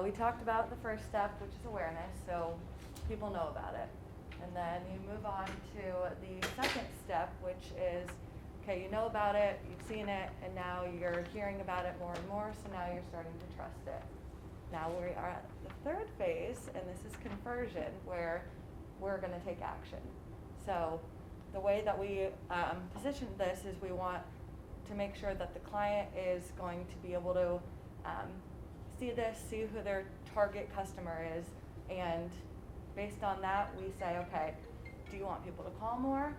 we talked about the first step, which is awareness, so people know about it. And then you move on to the second step, which is, okay, you know about it, you've seen it, and now you're hearing about it more and more, so now you're starting to trust it. Now we are at the third phase, and this is conversion, where we're going to take action. So the way that we position this is we want to make sure that the client is going to be able to see this, see who their target customer is, and based on that, we say, okay, do you want people to call more?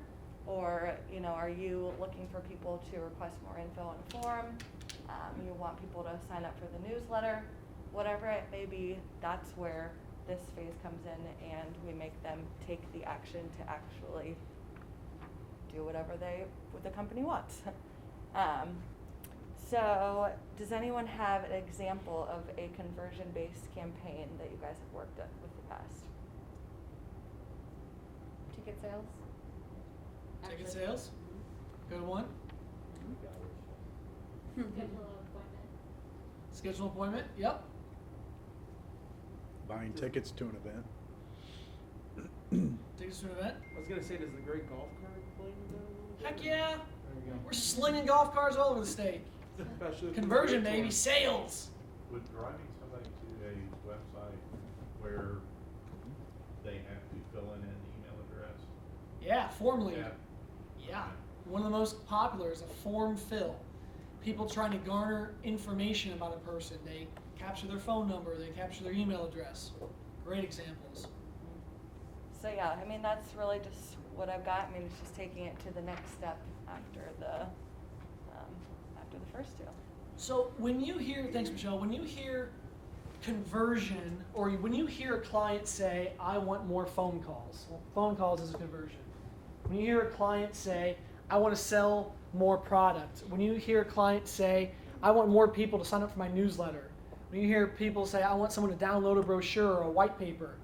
Or, are you looking for people to request more info on the forum? You want people to sign up for the newsletter? Whatever it may be, that's where this phase comes in, and we make them take the action to actually do whatever the company wants. So does anyone have an example of a conversion-based campaign that you guys have worked with in the past? Ticket sales? Ticket sales? Good one. Schedule an appointment. Schedule an appointment, yep. Buying tickets to an event. Tickets to an event. I was gonna say, does the great golf cart play into that? Heck yeah. There you go. We're slinging golf carts all over the state. Especially if Conversion, it's a baby. great Sales. Would driving somebody to a website where they have to fill in an email address? Yeah, form lead. Yeah. Yeah. One of the most popular is a form fill. People trying to garner information about a person. They capture their phone number, they capture their email address. Great examples. So yeah, that's really just what I've got. It's just taking it to the next step after the first two. So when you hear, thanks Michelle, when you hear conversion, or when you hear a client say, I want more phone calls, well, phone calls is a conversion. When you hear a client say, I want to sell more product, when you hear a client say, I want more people to sign up for my newsletter, when you hear people say, I want someone to download a brochure or a white paper,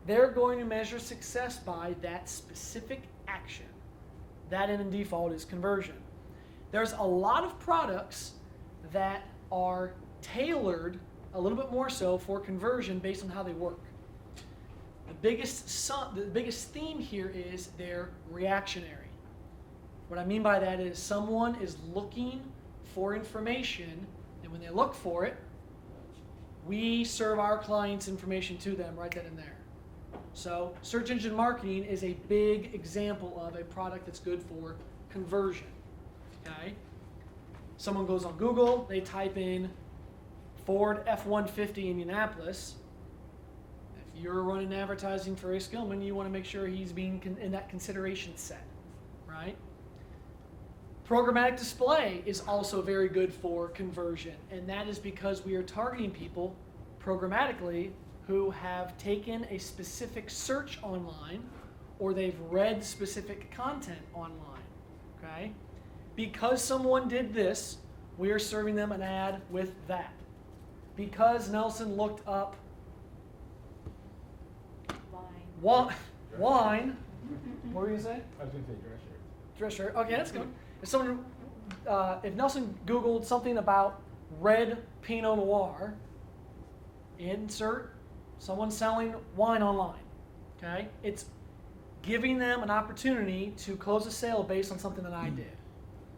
they're going to measure success by that specific action. That in default is conversion. There's a lot of products that are tailored a little bit more so for conversion based on how they work. The biggest theme here is they're reactionary. What I mean by that is someone is looking for information, and when they look for it, we serve our clients information to them right then and there. So search engine marketing is a big example of a product that's good for conversion. Okay? Someone goes on Google, they type in Ford F-150 Indianapolis. If you're running advertising for Ace Gilman, you want to make sure he's being in that consideration set, right? Programmatic display is also very good for conversion, and that is because we are targeting people programmatically who have taken a specific search online or they've read specific content online, okay? Because someone did this, we are serving them an ad with that. Because Nelson looked up wine, what were you going to say? I was gonna say dress shirt. Dress shirt. Okay, that's good. If Nelson Googled something about red Pinot Noir, insert someone selling wine online. Okay, it's giving them an opportunity to close a sale based on something that I did.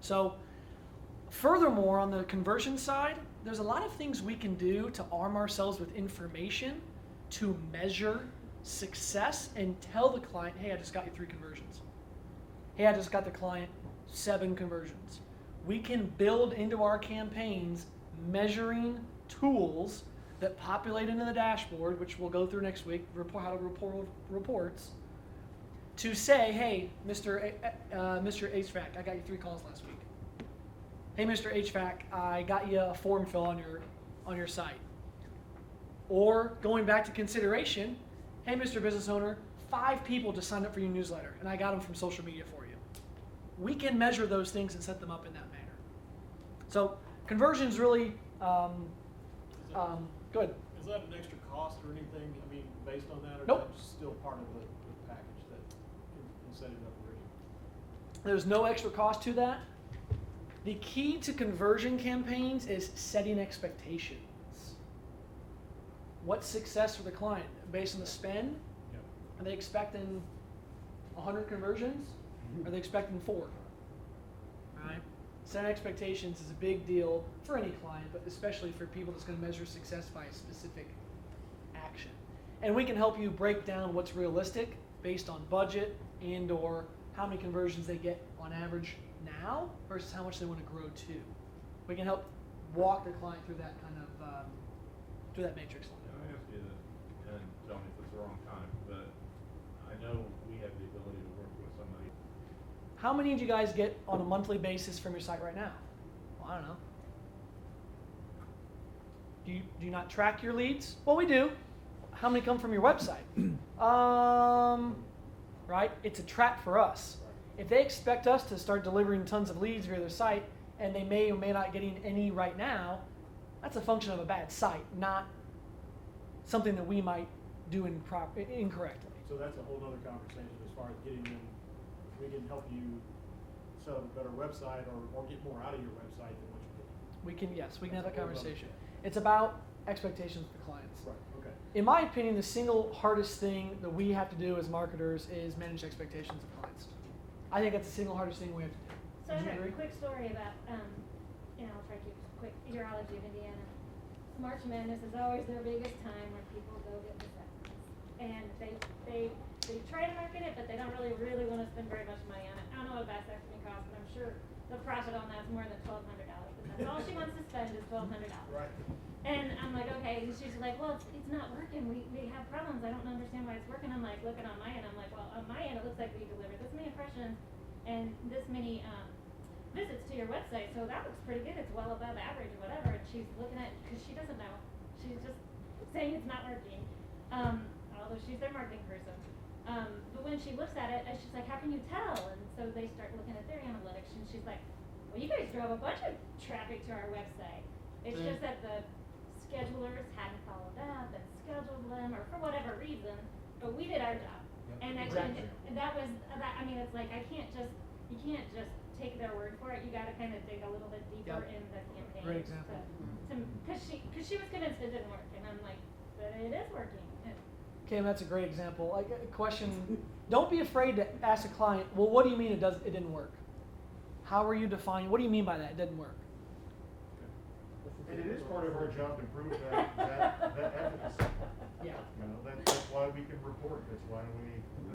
So, furthermore, on the conversion side, there's a lot of things we can do to arm ourselves with information to measure success and tell the client, hey, I just got you 3 conversions. Hey, I just got the client 7 conversions. We can build into our campaigns measuring tools that populate into the dashboard, which we'll go through next week, how to report reports, to say, hey, Mr. HVAC, I got you 3 calls last week. Hey, Mr. HVAC, I got you a form fill on your site. Or going back to consideration, hey, Mr. Business Owner, 5 people just signed up for your newsletter, and I got them from social media for you. We can measure those things and set them up in that manner. So conversion is really good. Is that an extra cost or anything, based on that, or Nope. that's still part of the package that in setting up originally? There's no extra cost to that. The key to conversion campaigns is setting expectations. what's success for the client based on the spend? Yep. Are they expecting 100 conversions? Are they expecting 4? Right? Setting expectations is a big deal for any client, but especially for people that's going to measure success by a specific action. And we can help you break down what's realistic based on budget and or how many conversions they get on average now versus how much they want to grow to. We can help walk the client through that kind of through that matrix. Can I ask you this, and tell me if it's the wrong time, but I know we have the ability to work with somebody. How many do you guys get on a monthly basis from your site right now? Well, I don't know. Do you not track your leads? Well, we do. How many come from your website? Right? It's a trap for us. If they expect us to start delivering tons of leads via their site, and they may or may not getting any right now, that's a function of a bad site, not something that we might do incorrectly. So that's a whole other conversation as far as getting them, we can help you set up a better website or get more out of your website than what you did. We can have that That's a whole other conversation. thing. It's about expectations for clients. Right, okay. In my opinion, the single hardest thing that we have to do as marketers is manage expectations of clients. I think that's the single hardest thing we have to do. So I Would you have agree? a quick story about, I'll try to keep it quick, urology of Indiana. March Madness is always their biggest time when people go get vasectomies. And they try to market it, but they don't really want to spend very much money on it. I don't know what a vasectomy costs, but I'm sure the profit on that's more than $1,200. But that's all she wants to spend is $1,200. Right. And I'm like, okay, and she's like, well, it's not working. We have problems. I don't understand why it's working. I'm like, looking on my end. I'm like, well, on my end, it looks like we delivered this many impressions and this many visits to your website. So that looks pretty good. It's well above average or whatever. And she's looking at, because she doesn't know. She's just saying it's not working. Although she's their marketing person. But when she looks at it, she's like, how can you tell? And so they start looking at their analytics. And she's like, well, you guys drove a bunch of traffic to our website. It's just that the schedulers hadn't followed up and scheduled them, or for whatever reason, but we did our job. And Exactly. that was that. I mean, it's like you can't just take their word for it. You got to kind of dig a little bit deeper Yep. in the campaign. Great example. Because she was convinced it didn't work, and I'm like, but it is working. Kim, that's a great example. Like a question, don't be afraid to ask a client, well, what do you mean it didn't work? How are you defining, what do you mean by that, it didn't work? And it is part of our job to prove that efficacy. Yeah. You know, that's why we can report, that's why we